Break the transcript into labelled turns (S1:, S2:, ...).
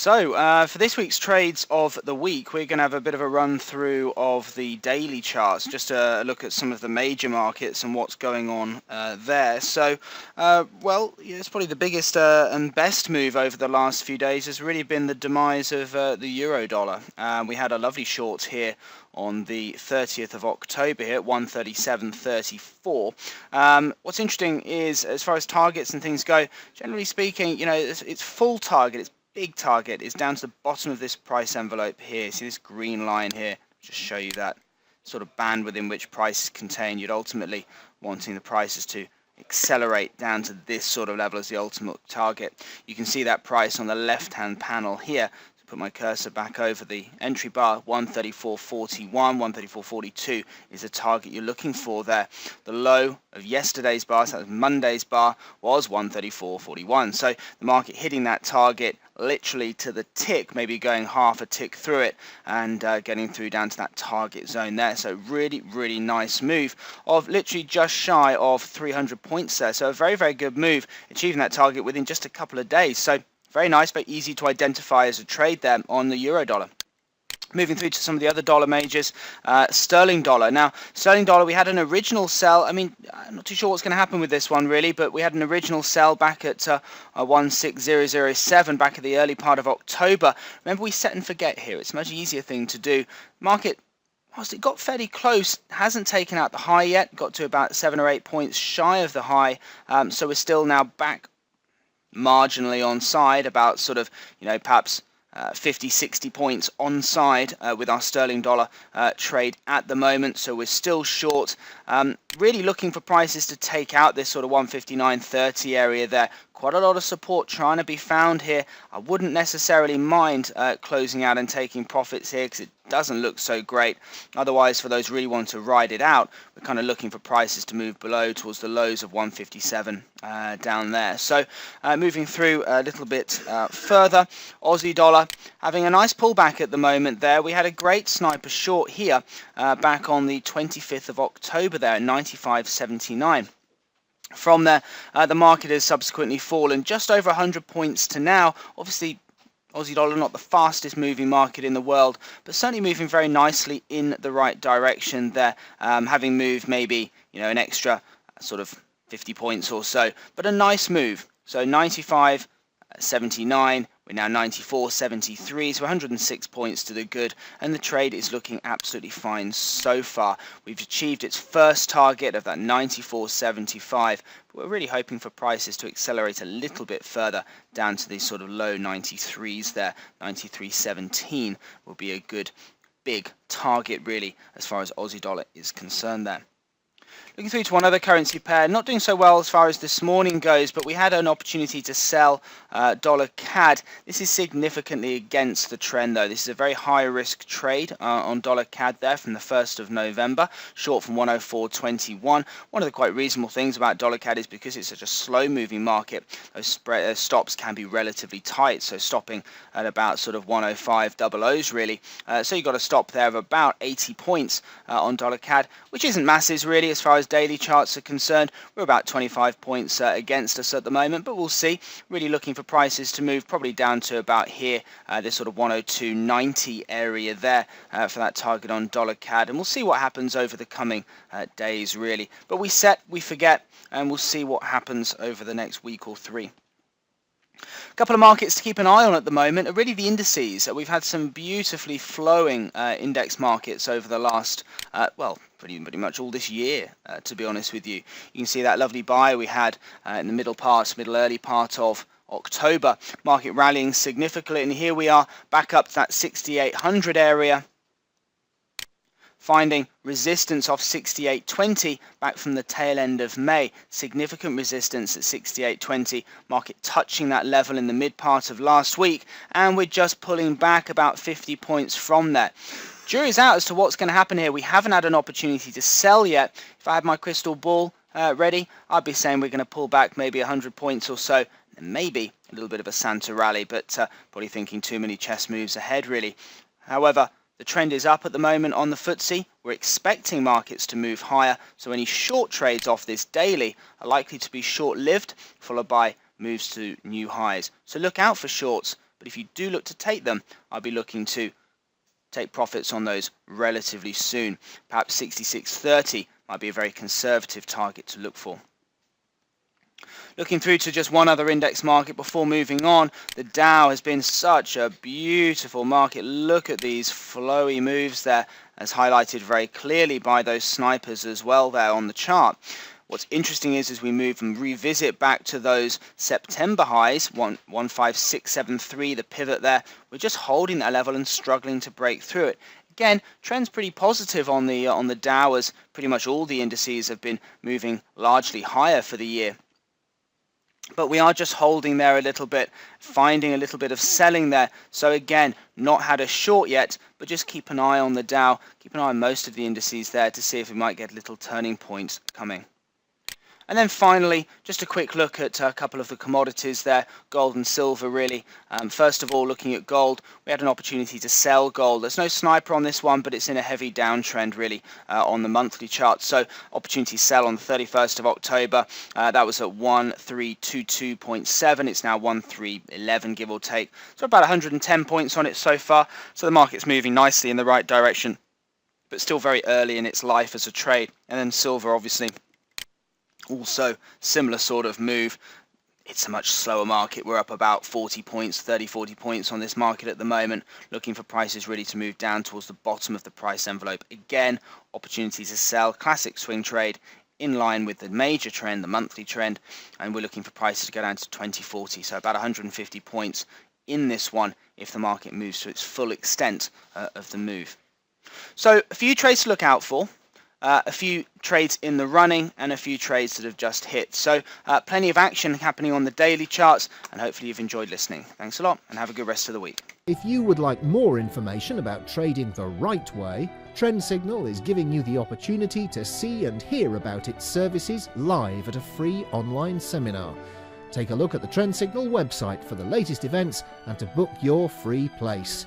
S1: So for this week's trades of the week, we're going to have a bit of a run through of the daily charts, just to look at some of the major markets and what's going on there. So, well, it's probably the biggest and best move over the last few days has really been the demise of the euro dollar. We had a lovely short here on the 30th of October here at 137.34. What's interesting is, as far as targets and things go, generally speaking, it's full target, it's big target is down to the bottom of this price envelope here. See this green line here? Just show you that sort of band within which price is contained. You'd ultimately wanting the prices to accelerate down to this sort of level as the ultimate target. You can see that price on the left-hand panel here. Put my cursor back over the entry bar. 134.41, 134.42 is the target you're looking for there. The low of yesterday's bar, so that was Monday's bar, was 134.41. So the market hitting that target literally to the tick, maybe going half a tick through it and getting through down to that target zone there. So really, really nice move of literally just shy of 300 points there. So a very, very good move, achieving that target within just a couple of days. So very nice, very easy to identify as a trade there on the euro dollar. Moving through to some of the other dollar majors, sterling dollar. Now, sterling dollar, we had an original sell. I mean, I'm not too sure what's going to happen with this one really, but we had an original sell back at 16007 back at the early part of October. Remember, we set and forget here. It's a much easier thing to do. Market, whilst it got fairly close, hasn't taken out the high yet. Got to about 7 or 8 points shy of the high. So we're still now back marginally on side, about sort of, perhaps 50, 60 points on side with our sterling dollar trade at the moment. So we're still short. Really looking for prices to take out this sort of 159.30 area there. Quite a lot of support trying to be found here. I wouldn't necessarily mind closing out and taking profits here because it doesn't look so great. Otherwise, for those who really want to ride it out, we're kind of looking for prices to move below towards the lows of 157 down there. So moving through a little bit further, Aussie dollar having a nice pullback at the moment there. We had a great sniper short here back on the 25th of October there at 95.79. From there, the market has subsequently fallen just over 100 points to now. Obviously, Aussie dollar not the fastest moving market in the world, but certainly moving very nicely in the right direction there, having moved maybe an extra sort of 50 points or so, but a nice move. So 95.79. We're now 94.73, so 106 points to the good, and the trade is looking absolutely fine so far. We've achieved its first target of that 94.75, but we're really hoping for prices to accelerate a little bit further down to these sort of low 93s there. 93.17 will be a good big target really as far as Aussie dollar is concerned there. Looking through to one other currency pair, not doing so well as far as this morning goes, but we had an opportunity to sell dollar CAD. This is significantly against the trend though. This is a very high risk trade on dollar CAD there from the 1st of November, short from 104.21. One of the quite reasonable things about dollar CAD is because it's such a slow moving market, those stops can be relatively tight, so stopping at about sort of 105 double O's really. So you've got a stop there of about 80 points on dollar CAD, which isn't massive really as far as daily charts are concerned. We're about 25 points against us at the moment, but we'll see. Really looking for prices to move probably down to about here, this sort of 102.90 area there for that target on dollar CAD, and we'll see what happens over the coming days really. But we set, we forget, and we'll see what happens over the next week or three. A couple of markets to keep an eye on at the moment are really the indices. We've had some beautifully flowing index markets over the last, well, pretty much all this year, to be honest with you. You can see that lovely buy we had in the early part of October. Market rallying significantly, and here we are back up to that 6,800 area, finding resistance off 68.20 back from the tail end of May. Significant resistance at 68.20. Market touching that level in the mid part of last week, and we're just pulling back about 50 points from there. Jury's out as to what's going to happen here. We haven't had an opportunity to sell yet. If I had my crystal ball ready, I'd be saying we're going to pull back maybe 100 points or so, and maybe a little bit of a Santa rally, but probably thinking too many chess moves ahead really. However, the trend is up at the moment on the FTSE. We're expecting markets to move higher, so any short trades off this daily are likely to be short-lived, followed by moves to new highs. So look out for shorts but if you do look to take them, I'll be looking to take profits on those relatively soon. Perhaps 66.30 might be a very conservative target to look for. Looking through to just one other index market before moving on, the Dow has been such a beautiful market. Look at these flowy moves there, as highlighted very clearly by those snipers as well there on the chart. What's interesting is as we move and revisit back to those September highs, 15673, the pivot there, we're just holding that level and struggling to break through it. Again, trend's pretty positive on the Dow, as pretty much all the indices have been moving largely higher for the year. But we are just holding there a little bit, finding a little bit of selling there. So again, not had a short yet, but just keep an eye on the Dow, keep an eye on most of the indices there to see if we might get little turning points coming. And then finally, just a quick look at a couple of the commodities there, gold and silver really. First of all, looking at gold, we had an opportunity to sell gold. There's no sniper on this one, but it's in a heavy downtrend really on the monthly chart. So opportunity sell on the 31st of October. That was at 1322.7. It's now 1311, give or take. So about 110 points on it so far. So the market's moving nicely in the right direction, but still very early in its life as a trade. And then silver, obviously, also similar sort of move. It's a much slower market. We're up about 40 points, 40 points on this market at the moment, looking for prices really to move down towards the bottom of the price envelope. Again, opportunity to sell, classic swing trade in line with the major trend, the monthly trend, and we're looking for prices to go down to 2040, so about 150 points in this one if the market moves to its full extent of the move. So a few trades to look out for. A few trades in the running and a few trades that have just hit. So plenty of action happening on the daily charts, and hopefully you've enjoyed listening. Thanks a lot and have a good rest of the week.
S2: If you would like more information about trading the right way, Trend Signal is giving you the opportunity to see and hear about its services live at a free online seminar. Take a look at the Trend Signal website for the latest events and to book your free place.